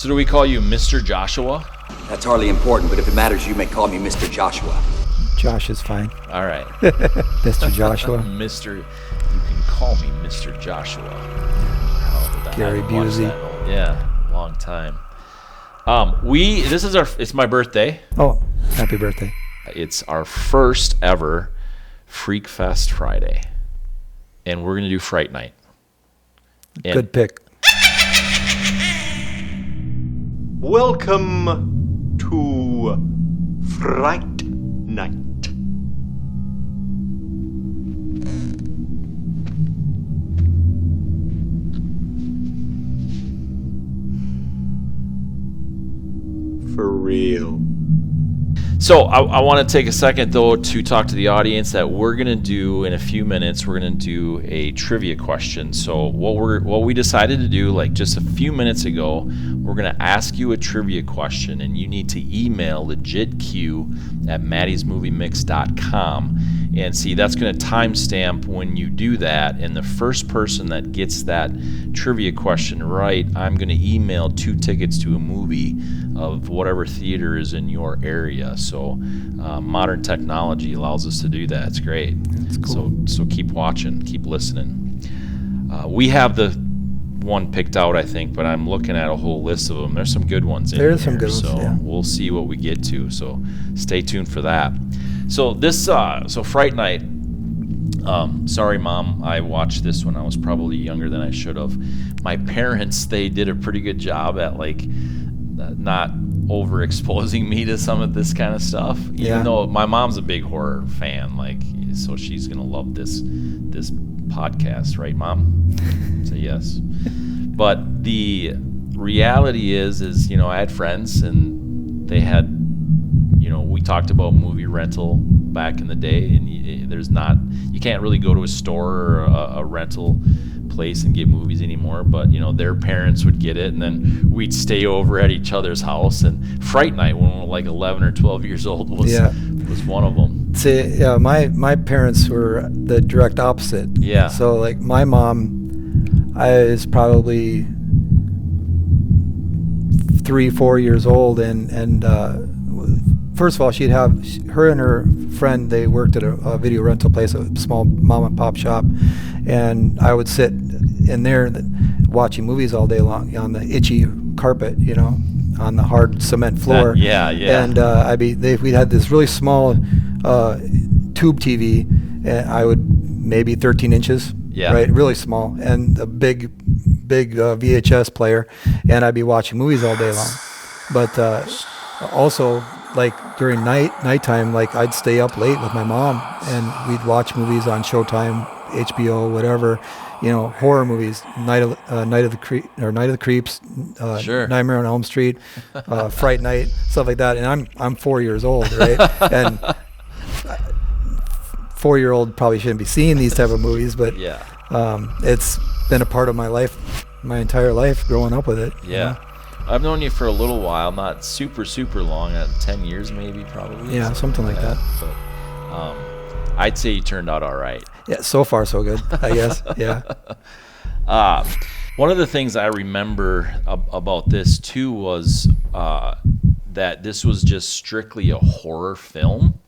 So do we call you Mr. Joshua? That's hardly important, but if it matters, you may call me Mr. Joshua. Josh is fine. All right. Mr. Joshua. You can call me Mr. Joshua. Gary Busey. Yeah, long time. It's my birthday. Oh, happy birthday. It's our first ever Freak Fest Friday. And we're going to do Fright Night. Good pick. Welcome to Fright Night. For real. So I want to take a second, though, to talk to the audience that we're going to do in a few minutes. We're going to do a trivia question. So what we decided to do, like just a few minutes ago, we're going to ask you a trivia question, and you need to email LegitQ at maddysmoviemix.com. And see, that's going to timestamp when you do that. And the first person that gets that trivia question right, I'm going to email 2 tickets to a movie of whatever theater is in your area. So modern technology allows us to do that. It's great. That's cool. So keep watching, keep listening. We have the one picked out, I think, but I'm looking at a whole list of them. There's some good ones in here. There's some good ones, so yeah. We'll see what we get to. So stay tuned for that. So Fright Night. Sorry, Mom, I watched this when I was probably younger than I should have. My parents, they did a pretty good job at not overexposing me to some of this kind of stuff. Even though my mom's a big horror fan, so she's gonna love this podcast, right, Mom? Say yes. But the reality is I had friends and they had, we talked about movie rental back in the day, and you can't really go to a store or a rental place and get movies anymore, but their parents would get it, and then we'd stay over at each other's house. And Fright Night, when we were like 11 or 12 years old, was one of them. See, my parents were the direct opposite. Yeah. So my mom, is probably 3-4 years old, and first of all, she'd have her and her friend. They worked at a video rental place, a small mom and pop shop, and I would sit in there watching movies all day long on the itchy carpet, on the hard cement floor. And we'd had this really small tube TV, and I would maybe 13 inches, right, really small, and a big VHS player, and I'd be watching movies all day long. But also, during nighttime, I'd stay up late with my mom, and we'd watch movies on Showtime, HBO, whatever, horror movies, Night of the Creeps, sure. Nightmare on Elm Street, Fright Night, stuff like that. And I'm 4 years old, right? And 4-year-old probably shouldn't be seeing these type of movies, but it's been a part of my life, my entire life, growing up with it. Yeah. I've known you for a little while, not super, super long, 10 years maybe, probably. Yeah, something like that. But I'd say you turned out all right. Yeah, so far so good, I guess. Yeah. One of the things I remember about this too was that this was just strictly a horror film,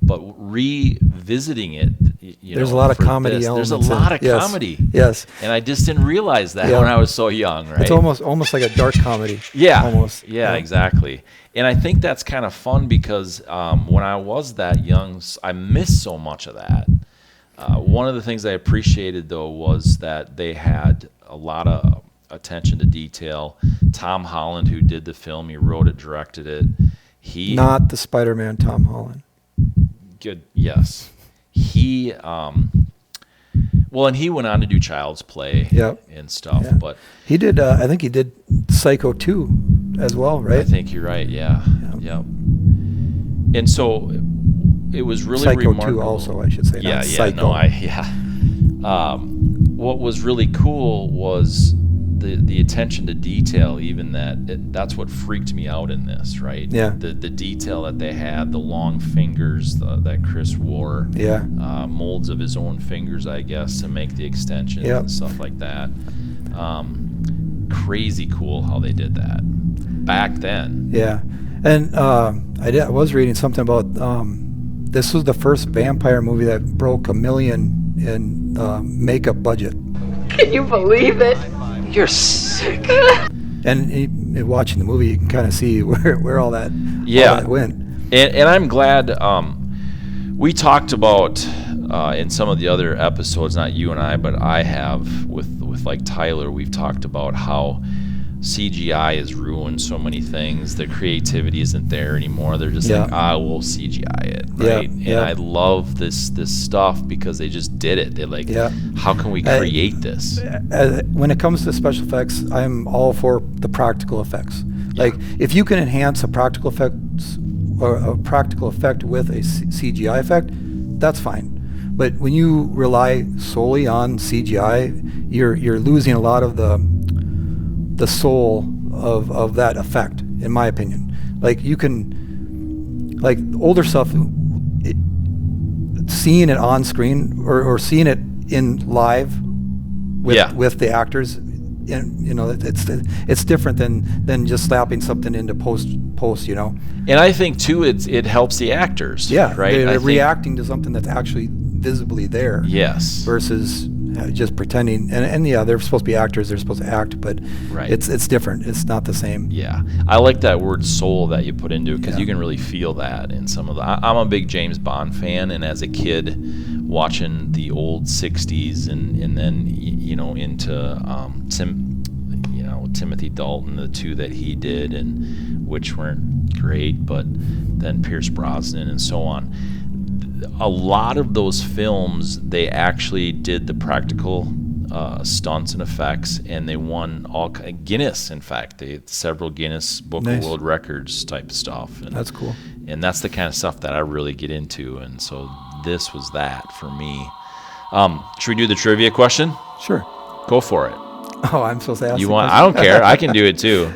but revisiting it, there's a lot of comedy elements. There's a lot of comedy. Yes. And I just didn't realize that when I was so young, right? It's almost like a dark comedy. Yeah. Almost. Yeah, exactly. And I think that's kind of fun because when I was that young, I missed so much of that. One of the things I appreciated, though, was that they had a lot of attention to detail. Tom Holland, who did the film, he wrote it, directed it. Not the Spider-Man Tom Holland. Good. Yes. He and he went on to do Child's Play and stuff. Yeah. But he did. I think he did Psycho 2 as well, right? I think you're right. Yeah. Yep. And so it was really Psycho remarkable. 2 also, I should say. Yeah. Not Yeah. Psycho. No. What was really cool was the attention to detail. Even that's what freaked me out in this, right? Yeah. The detail that they had, the long fingers that Chris wore. Yeah. Molds of his own fingers, I guess, to make the extensions and stuff like that. crazy cool how they did that back then. Yeah, and I was reading something about this was the first vampire movie that broke $1 million in makeup budget. Can you believe it? You're sick. And watching the movie, you can kind of see where all that went. And I'm glad we talked about in some of the other episodes, not you and I, but I have with like Tyler, we've talked about how CGI has ruined so many things. The creativity isn't there anymore. They're just like, we'll CGI it, right? And I love this stuff because they just did it. They're like, how can we create this? When it comes to special effects, I'm all for the practical effects. Like, if you can enhance a practical effects or a practical effect with a CGI effect, that's fine. But when you rely solely on CGI, you're losing a lot of the soul of that effect, in my opinion. Like, you can, like older stuff, seeing it on screen or seeing it in live with the actors, and you know, it's different than just slapping something into post. You know. And I think too, it helps the actors. Yeah, right. They're reacting to something that's actually visibly there. Yes. Versus just pretending. And they're supposed to be actors. They're supposed to act, but it's different. It's not the same. Yeah, I like that word soul that you put into it because you can really feel that in some of the. I'm a big James Bond fan, and as a kid, watching the old '60s and then into Timothy Dalton, the two that he did, and which weren't great, but then Pierce Brosnan and so on. A lot of those films, they actually did the practical stunts and effects, and they won all Guinness. In fact, they had several Guinness Book of World Records type stuff. And that's cool. And that's the kind of stuff that I really get into, and so this was that for me. Should we do the trivia question? Sure. Go for it. Oh, I'm supposed to ask you want? I don't care. I can do it too.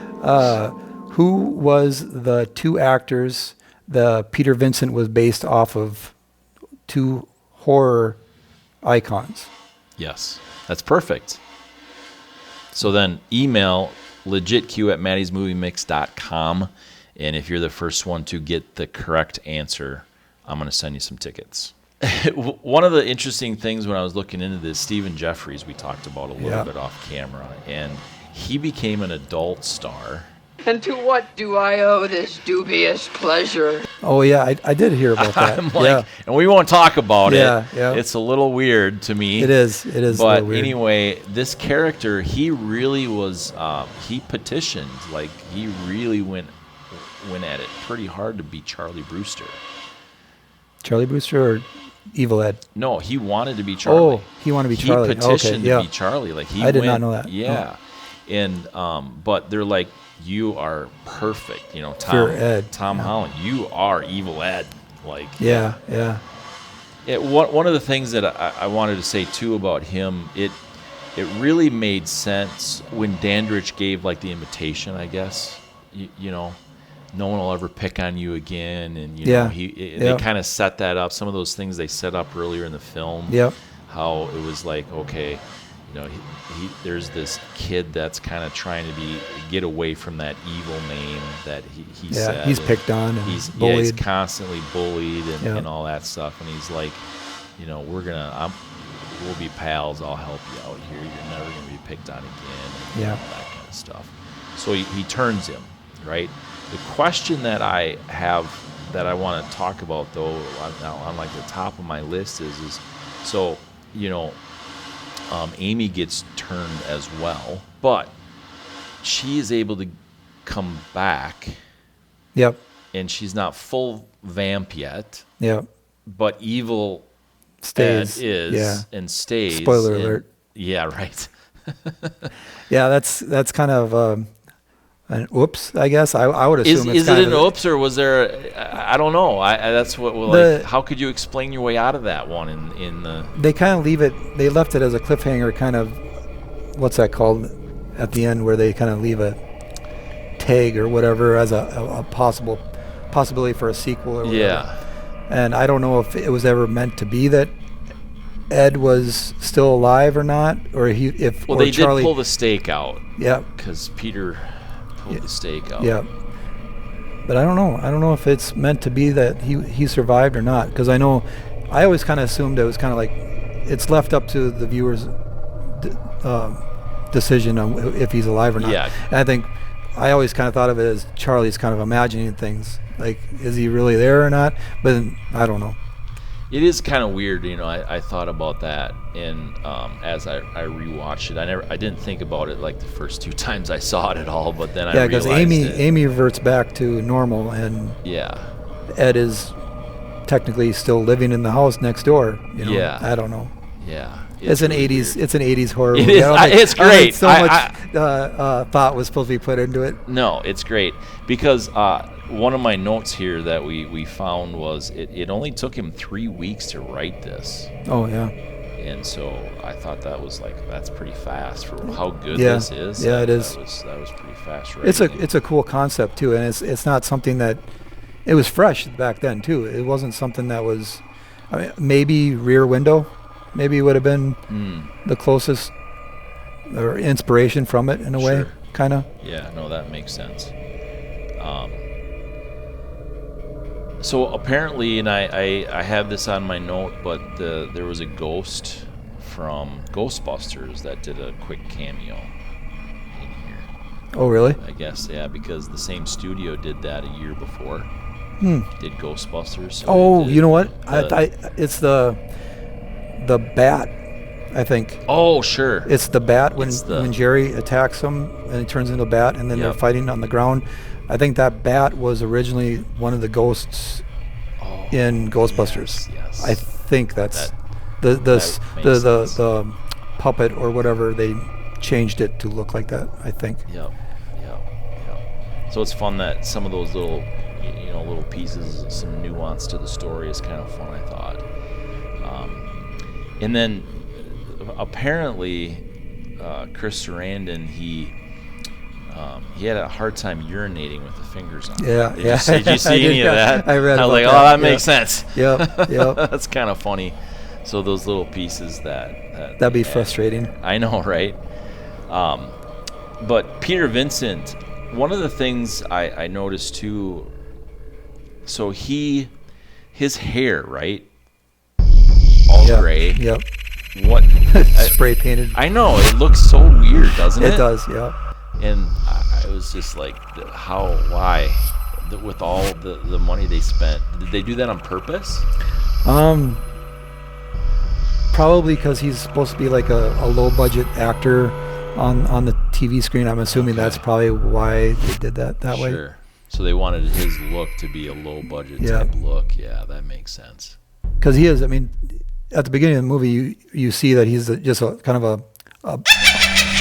Who was the two actors the Peter Vincent was based off of? Two horror icons. Yes, that's perfect. So then email legitq@maddysmoviemix.com, and if you're the first one to get the correct answer, I'm going to send you some tickets. One of the interesting things when I was looking into this, Stephen Geoffreys, we talked about a little bit off camera, and he became an adult star. And to what do I owe this dubious pleasure? Oh, yeah, I did hear about that. I'm like, and we won't talk about it. Yeah. It's a little weird to me. It is But a little weird. Anyway, this character, he really was, he petitioned, like he really went at it pretty hard to be Charley Brewster. Charley Brewster or Evil Ed? No, he wanted to be Charley. Oh, he wanted to be Charley. He petitioned to be Charley. Like I did not know that. Yeah. And but they're like, you are perfect, Tom Holland. You are Evil Ed, like. Yeah. One of the things that I wanted to say too about him, it really made sense when Dandrige gave like the invitation, I guess. No one will ever pick on you again, and they kind of set that up. Some of those things they set up earlier in the film. Yep. How it was like, okay. There's this kid that's kind of trying to get away from that evil name that he said. He's picked on and he's bullied. He's constantly bullied and all that stuff. And he's like, we'll be pals. I'll help you out here. You're never going to be picked on again. And all that kind of stuff. So he turns him, right? The question that I have that I want to talk about, though, on like the top of my list is Amy gets turned as well, but she is able to come back. Yep. And she's not full vamp yet. Yep. But evil stays. And stays. Spoiler alert. Yeah, right. Yeah, that's kind of an oops, I guess. I would assume is it an oops, or was there? I don't know. That's what. How could you explain your way out of that one? In the they kind of leave it. They left it as a cliffhanger, kind of. What's that called? At the end, where they kind of leave a tag or whatever as a possibility for a sequel or whatever. Yeah. And I don't know if it was ever meant to be that Ed was still alive or not, or Well, they Charley did pull the stake out. Yeah. Because Peter pulled the stake out. Yeah. But I don't know. I don't know if it's meant to be that he survived or not. Because I always kind of assumed it was kind of like it's left up to the viewer's decision on if he's alive or not. Yeah. And I think I always kind of thought of it as Charlie's kind of imagining things. Like, is he really there or not? But I don't know. It is kind of weird, I thought about that, and as I rewatched it, I didn't think about it like the first 2 times I saw it at all, but then I realized because Amy reverts back to normal, and Ed is technically still living in the house next door. Yeah. I don't know. Yeah. It's an really 80s. weird. It's an 80s horror It movie. is. It's great. So much thought was supposed to be put into it. No, it's great because one of my notes here that we found was it only took him 3 weeks to write this. Oh yeah. And so I thought that's pretty fast for how good Yeah. this is. Yeah, it is. That was pretty fast writing. It's a cool concept too, and it's not something that it was fresh back then too. It wasn't something that was, maybe Rear Window, maybe would have been the closest or inspiration from it in a way, kind of. Yeah, no, that makes sense. So apparently, and I have this on my note, but there was a ghost from Ghostbusters that did a quick cameo in here. Oh, really? I guess, yeah, because the same studio did that a year before. Did Ghostbusters. So you know what? It's the bat, I think. Oh, sure. It's the bat when Jerry attacks him and he turns into a bat, and then they're fighting on the ground. I think that bat was originally one of the ghosts in Ghostbusters. Yes. I think that's the puppet or whatever, they changed it to look like that, I think. Yep. So it's fun that some of those little pieces, some nuance to the story is kind of fun, I thought. And then apparently Chris Sarandon, he had a hard time urinating with the fingers on. Yeah. Did you see any of that? I read I was about like, that. that makes sense. Yep. That's kind of funny. So those little pieces that'd be frustrating. I know, right? But Peter Vincent, one of the things I noticed too. So his hair, right? All gray. Yep. What? Spray painted. I know, it looks so weird, doesn't it? It does, yeah. And I was just like, why? With all the money they spent, did they do that on purpose? Probably because he's supposed to be like a low budget actor on the TV screen. I'm assuming that's probably why they did that way. Sure. So they wanted his look to be a low budget type look. Yeah, that makes sense. Because he is. I mean, at the beginning of the movie, you see that he's just a kind of a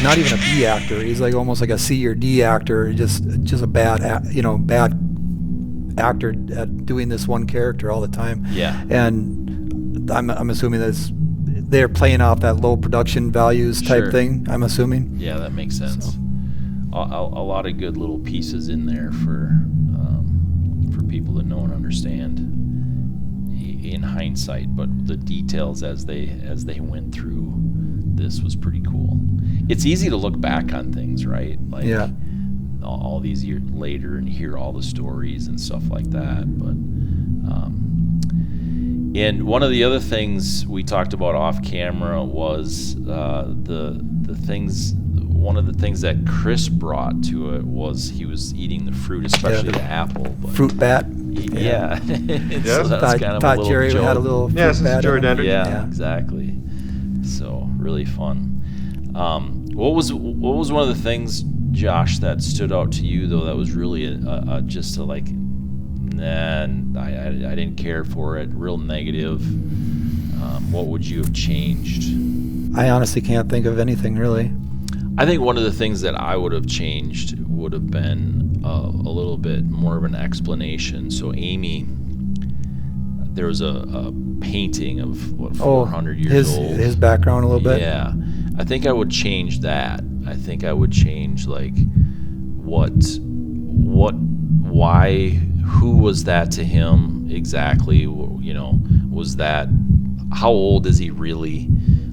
not even a B actor. He's like almost like a C or D actor. Just a bad actor at doing this one character all the time. Yeah. And I'm assuming that they're playing off that low production values type thing. I'm assuming. Yeah, that makes sense. So. A lot of good little pieces in there for people to know and understand in hindsight, but the details as they went through this was pretty cool. It's easy to look back on things, right? Like all these years later and hear all the stories and stuff like that. But and one of the other things we talked about off camera was the things. One of the things that Chris brought to it was he was eating the fruit, especially the apple. But fruit bat. Yeah. So that's kind of a thought little Jerry joke. had a little fruit Yes, bat. Jerry Dandrige. Yeah, exactly. So really fun. What was one of the things, Josh, that stood out to you though? That was really I didn't care for it. Real negative. What would you have changed? I honestly can't think of anything really. I think one of the things that I would have changed would have been a little bit more of an explanation. So Amy, there was a painting of 400 years old. His background a little bit. Yeah, I think I would change that. I think I would change like why, who was that to him exactly? Was that how old is he really?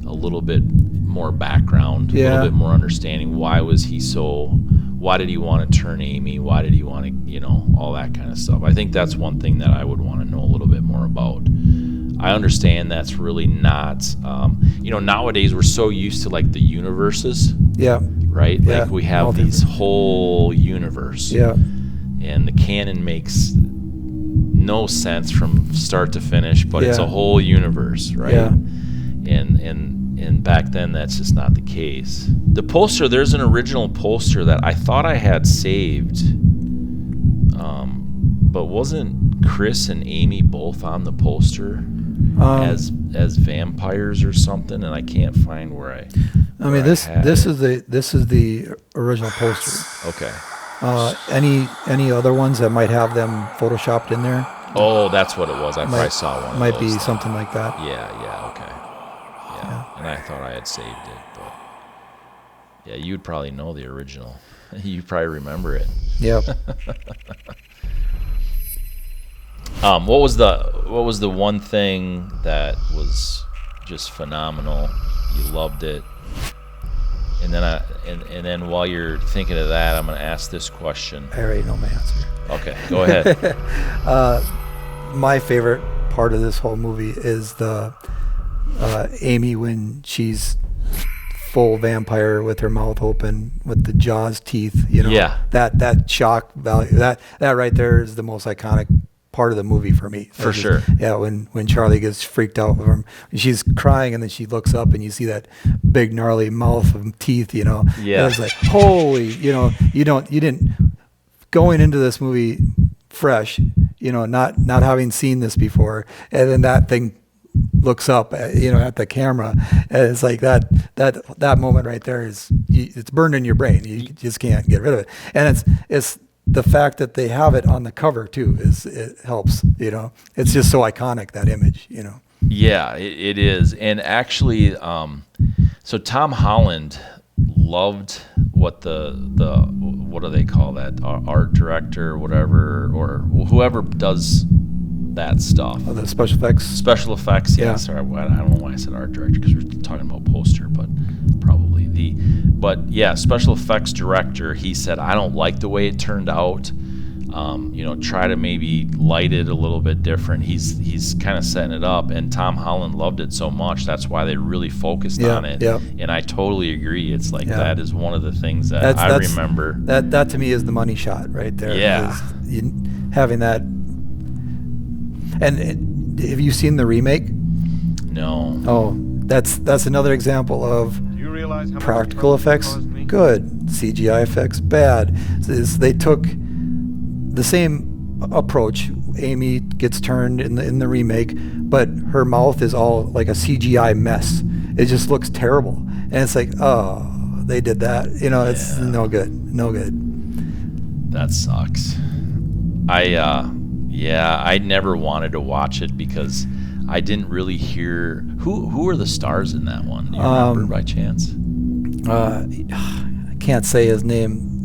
A little bit more background, a little bit more understanding. Why did he want to turn Amy? Why did he want to, all that kind of stuff. I think that's one thing that I would want to know a little bit more about. I understand that's really not, nowadays we're so used to like the universes. Yeah. Right? Yeah. Like we have these whole universe. Yeah. And the canon makes no sense from start to finish, but it's a whole universe, right? Yeah. And back then that's just not the case. The poster, there's an original poster that I thought I had saved, but wasn't Chris and Amy both on the poster as vampires or something? And I can't find where this is the original poster. Okay. Any other ones that might have them photoshopped in there? Oh, that's what it was. I probably saw one. Might be something like that. Yeah, okay. Yeah. And I thought I had saved it, but yeah, you'd probably know the original. You probably remember it. Yep. What was the one thing that was just phenomenal? You loved it. And then and then while you're thinking of that, I'm going to ask this question. I already know my answer. Okay, go ahead. My favorite part of this whole movie is the Amy when she's full vampire with her mouth open with the jaws teeth. Yeah. That shock value. That right there is the most iconic part of the movie for me. For sure. Yeah, when Charley gets freaked out with him, she's crying and then she looks up and you see that big gnarly mouth of teeth. Yeah. It's like holy. You didn't going into this movie fresh. Not having seen this before, and then that thing looks up at the camera, and it's like that moment right there it's burned in your brain. You just can't get rid of it, and it's the fact that they have it on the cover too it helps. It's just so iconic, that image. Yeah, it is. And actually, so Tom Holland loved what what do they call that, art director or whatever, or whoever does that stuff. Oh, the special effects. Yeah. Sorry, I don't know why I said art director, because we're talking about poster, but probably special effects director. He said, I don't like the way it turned out. Try to maybe light it a little bit different. He's kind of setting it up, and Tom Holland loved it so much. That's why they really focused on it. Yeah. And I totally agree. It's like that is one of the things that I remember. That to me is the money shot right there. Yeah. Having that. And have you seen the remake? No. Oh, that's another example of practical effects good, CGI effects bad. They took the same approach. Amy gets turned in the remake, but her mouth is all like a CGI mess. It just looks terrible, and it's like, oh, they did that. It's no good. That sucks. I never wanted to watch it because I didn't really hear who are the stars in that one. Do you remember by chance? I can't say his name.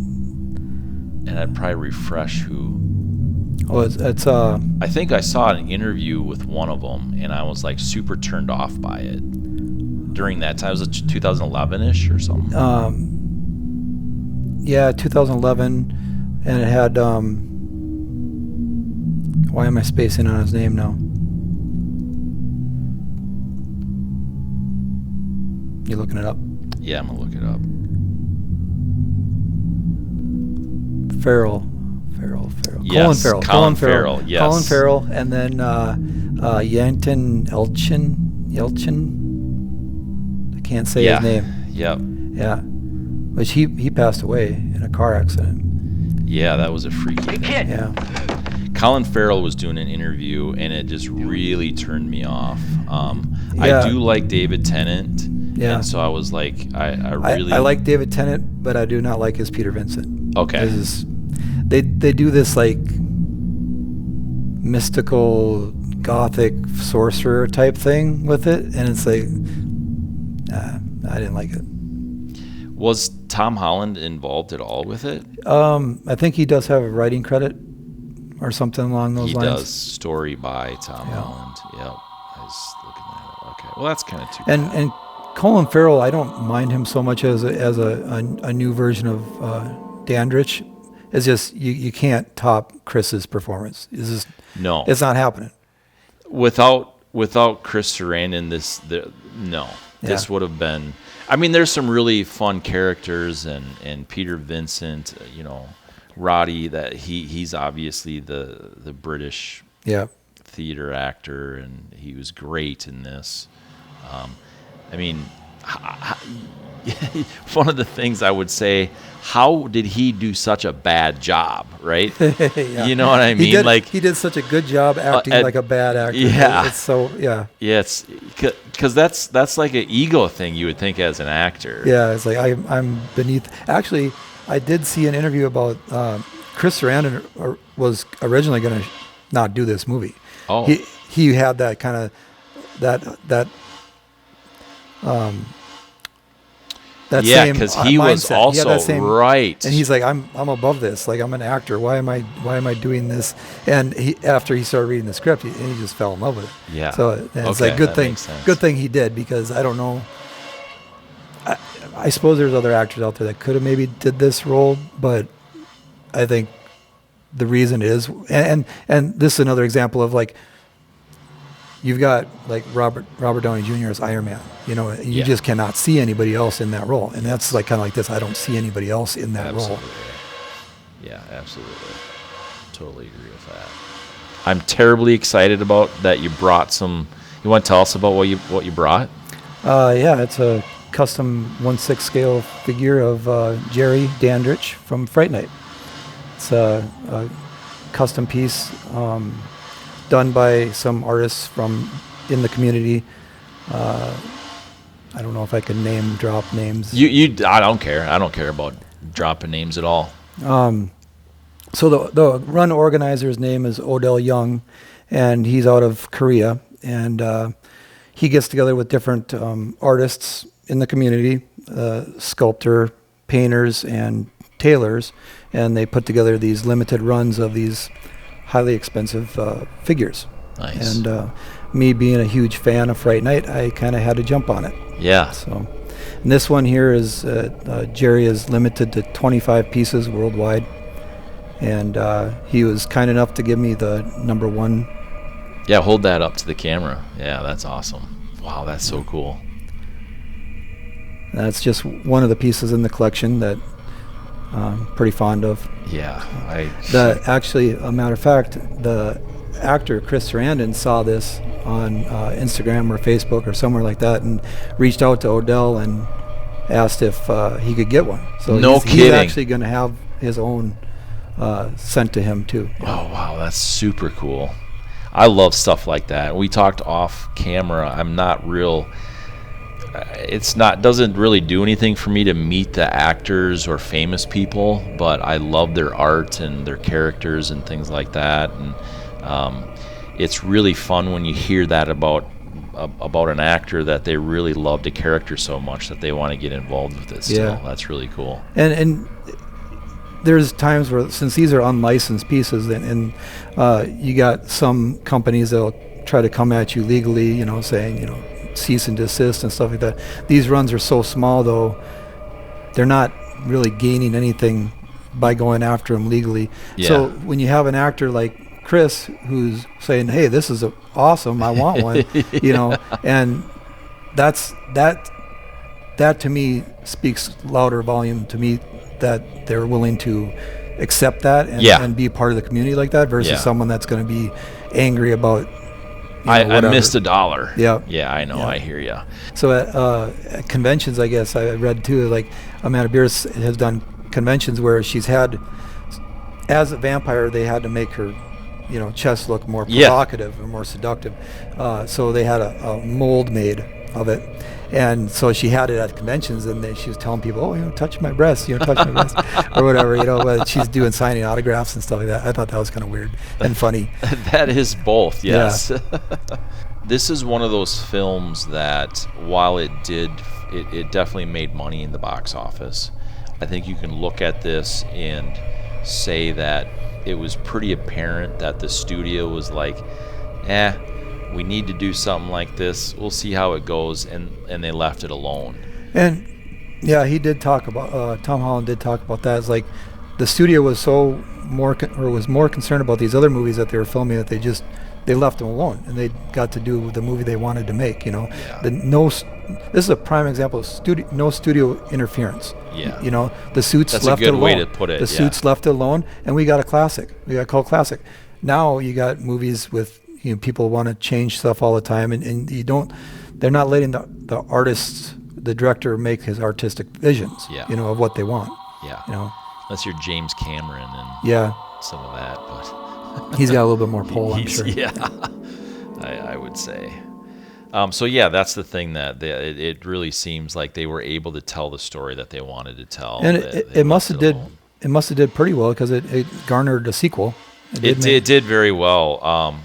And I'd probably refresh who. Oh, it's I think I saw an interview with one of them, and I was like super turned off by it during that time. It was 2011-ish or something. 2011, and it had why am I spacing on his name now? You looking it up? Yeah, I'm gonna look it up. Farrell. Yes, Colin Farrell. Yes. Colin Farrell, and then Yankton Yelchin. I can't say his name. Yep. Yeah, which he passed away in a car accident. Yeah, that was a freaky thing. Yeah. Colin Farrell was doing an interview, and it just really turned me off. I do like David Tennant. Yeah. And so I was like, I like David Tennant, but I do not like his Peter Vincent. Okay. They do this like mystical gothic sorcerer type thing with it, and it's like, I didn't like it. Was Tom Holland involved at all with it? I think he does have a writing credit or something along those lines. He does, story by Tom Holland. Yep. I was looking at it. Well, that's kind of too bad. And Colin Farrell, I don't mind him so much as a new version of Dandrige. It's just you can't top Chris's performance. It's just, No. it's not happening. Without Chris Sarandon, this would have been. I mean, there's some really fun characters, and Peter Vincent, Roddy. That he's obviously the British theater actor, and he was great in this. I mean, one of the things I would say, how did he do such a bad job, right? Yeah. You know what I mean? He did such a good job acting like a bad actor. Yeah. It's so, yeah. Yeah, it's because that's like an ego thing you would think as an actor. Yeah, it's like I'm beneath. Actually, I did see an interview about Chris Sarandon was originally going to not do this movie. Oh. He had that kind of that same because he was mindset. also he had that same, right, and he's like, I'm above this. Like, I'm an actor. Why am I doing this? And after he started reading the script, he just fell in love with it. Yeah. So it's Okay, like good that thing. makes sense. Good thing he did, because I don't know. I suppose there's other actors out there that could have maybe did this role, but I think the reason is, and this is another example of, like, you've got like Robert Downey Jr. as Iron Man. You just cannot see anybody else in that role, and that's like kind of like this. I don't see anybody else in that role. Yeah, absolutely. Totally agree with that. I'm terribly excited about that you brought some. You want to tell us about what you brought? Yeah, it's a custom 1/6 scale figure of Jerry Dandrige from Fright Night. It's a custom piece. Done by some artists from in the community. I don't know if I can drop names. I don't care. I don't care about dropping names at all. So the run organizer's name is Odell Young, and he's out of Korea. And he gets together with different artists in the community, sculptor, painters, and tailors, and they put together these limited runs of these highly expensive figures. Nice. And me being a huge fan of Fright Night, I kind of had to jump on it. Yeah. So, and this one here is Jerry is limited to 25 pieces worldwide, and he was kind enough to give me the number one. Yeah, hold that up to the camera. Yeah, that's awesome. Wow, that's so cool. That's just one of the pieces in the collection that I'm pretty fond of. Yeah, Actually, a matter of fact, the actor Chris Sarandon saw this on Instagram or Facebook or somewhere like that, and reached out to Odell and asked if he could get one. So he's actually going to have his own sent to him too. Oh wow, that's super cool. I love stuff like that. We talked off camera. I'm not real. Doesn't really do anything for me to meet the actors or famous people, but I love their art and their characters and things like that. And it's really fun when you hear that about an actor, that they really loved a character so much that they want to get involved with it still. Yeah. That's really cool. And there's times where, since these are unlicensed pieces, and you got some companies that'll try to come at you legally, saying, cease and desist and stuff like that. These runs are so small, though, they're not really gaining anything by going after them legally. Yeah. So when you have an actor like Chris who's saying, hey, this is awesome, I want one, and that to me speaks louder volume to me, that they're willing to accept that and be part of the community like that, versus someone that's going to be angry about I missed $1. Yeah. Yeah, I know. Yeah. I hear you. So at conventions, I guess I read too, like Amanda Bearse has done conventions where she's had, as a vampire, they had to make her, chest look more provocative or more seductive. So they had a mold made of it. And so she had it at conventions, and then she was telling people, "Oh, touch my breast, touch my breast," or whatever. But she's doing signing autographs and stuff like that. I thought that was kind of weird and funny. That is both, yes. Yeah. This is one of those films that, while it definitely made money in the box office. I think you can look at this and say that it was pretty apparent that the studio was like, we need to do something like this. We'll see how it goes, and they left it alone. And yeah, he did talk about Tom Holland did talk about that. It's like the studio was more concerned about these other movies that they were filming that they left them alone, and they got to do the movie they wanted to make. You know, this is a prime example of no studio interference. Yeah, you know, the suits That's left a good it alone. way to put it. The suits left it alone, and we got a classic. We got a cult classic. Now you got movies with, you know, people want to change stuff all the time, and they're not letting the artists, the director, make his artistic visions. Yeah. You know, of what they want. Yeah. You know, unless you're James Cameron and some of that, but he's got a little bit more pull, I'm sure. Yeah, I would say. So yeah, that's the thing that it really seems like they were able to tell the story that they wanted to tell. And it must have did pretty well, because it garnered a sequel. It did very well.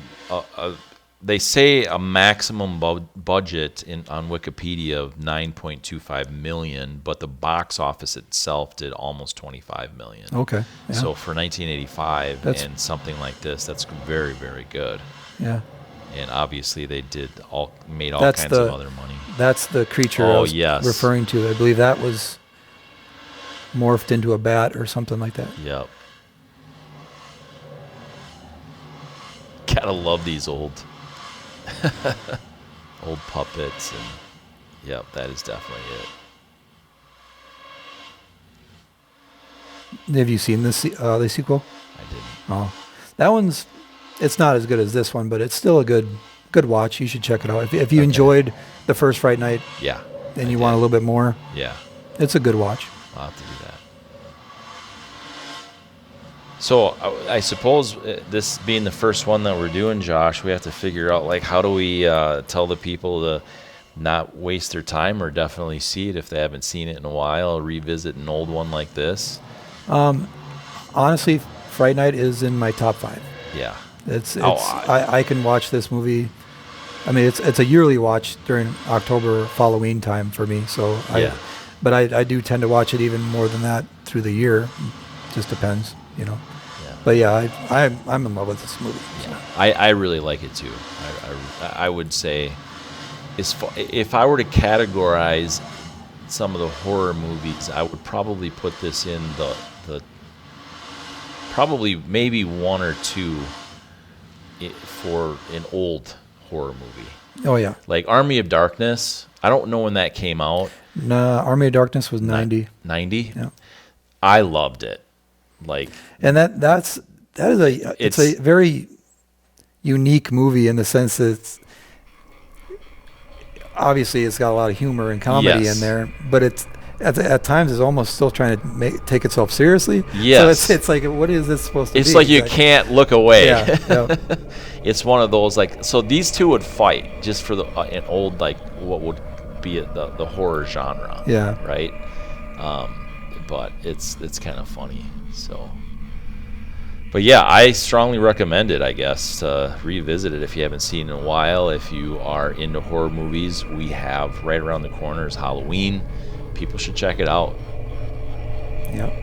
They say a maximum budget on Wikipedia of $9.25 million, but the box office itself did almost $25 million. Okay. Yeah. So for 1985 and something like this, that's very, very good. Yeah. And obviously they made all kinds of other money. That's the creature I was referring to. I believe that was morphed into a bat or something like that. Yep. Gotta love these old puppets, and yep, that is definitely it. Have you seen the sequel? I didn't. Oh, that it's not as good as this one, but it's still a good watch. You should check it out. If you enjoyed the first Fright Night, and you want a little bit more, it's a good watch. I'll have to do that. So I suppose this being the first one that we're doing, Josh, we have to figure out, like, how do we tell the people to not waste their time, or definitely see it if they haven't seen it in a while, revisit an old one like this? Honestly, Fright Night is in my top 5. Yeah. I can watch this movie. I mean, it's a yearly watch during October, Halloween time for me. So but I do tend to watch it even more than that through the year. Just depends, you know. Yeah. But yeah, I'm in love with this movie. So. Yeah. I really like it too. I would say, if I were to categorize some of the horror movies, I would probably put this in the probably maybe 1 or 2 for an old horror movie. Oh yeah. Like Army of Darkness. I don't know when that came out. Nah, Army of Darkness was 90. 90? Yeah. I loved it. Like, and it's a very unique movie in the sense that it's got a lot of humor and comedy in there, but it's at times it's almost still trying to take itself seriously. Yes. So it's like, what is this supposed to be? It's like you can't look away. Yeah. It's one of those, like, so these two would fight just for an old, like, what would be the horror genre. Yeah. Right. But it's kind of funny. So, but yeah, I strongly recommend it, I guess, to revisit it if you haven't seen it in a while. If you are into horror movies, we have right around the corner is Halloween. People should check it out. Yep.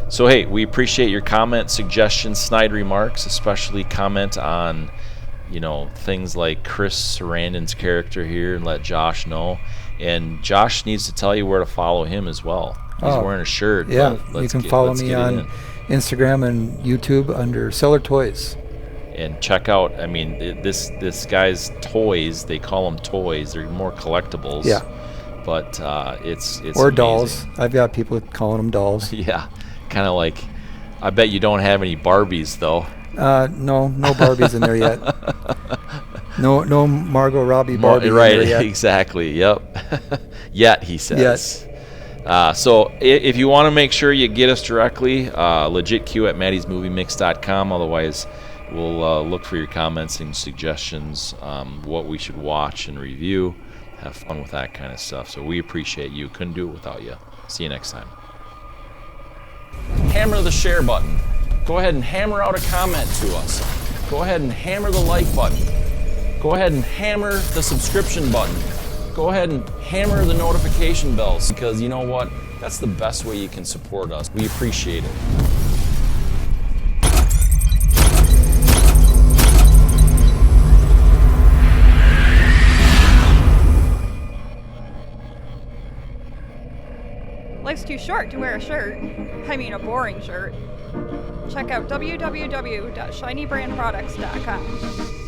So hey, we appreciate your comments, suggestions, snide remarks, especially comment on, you know, things like Chris Sarandon's character here, and let Josh know. And Josh needs to tell you where to follow him as well. He's wearing a shirt. Yeah, you can follow me on Instagram and YouTube under Seller Toys. And check out, I mean, this guy's toys, they call them toys. They're more collectibles. Yeah. But it's or amazing. Dolls. I've got people calling them dolls. Yeah, kind of like, I bet you don't have any Barbies, though. No Barbies in there yet. No Margot Robbie Barbie Right, in there yet. Exactly, yep. Yet, he says. Yes. So if you want to make sure you get us directly, LegitQ at Matty'sMovieMix.com. Otherwise, we'll look for your comments and suggestions, what we should watch and review. Have fun with that kind of stuff. So we appreciate you. Couldn't do it without you. See you next time. Hammer the share button. Go ahead and hammer out a comment to us. Go ahead and hammer the like button. Go ahead and hammer the subscription button. Go ahead and hammer the notification bells, because you know what? That's the best way you can support us. We appreciate it. life's too short to wear a shirt. I mean, a boring shirt. Check out www.shinybrandproducts.com.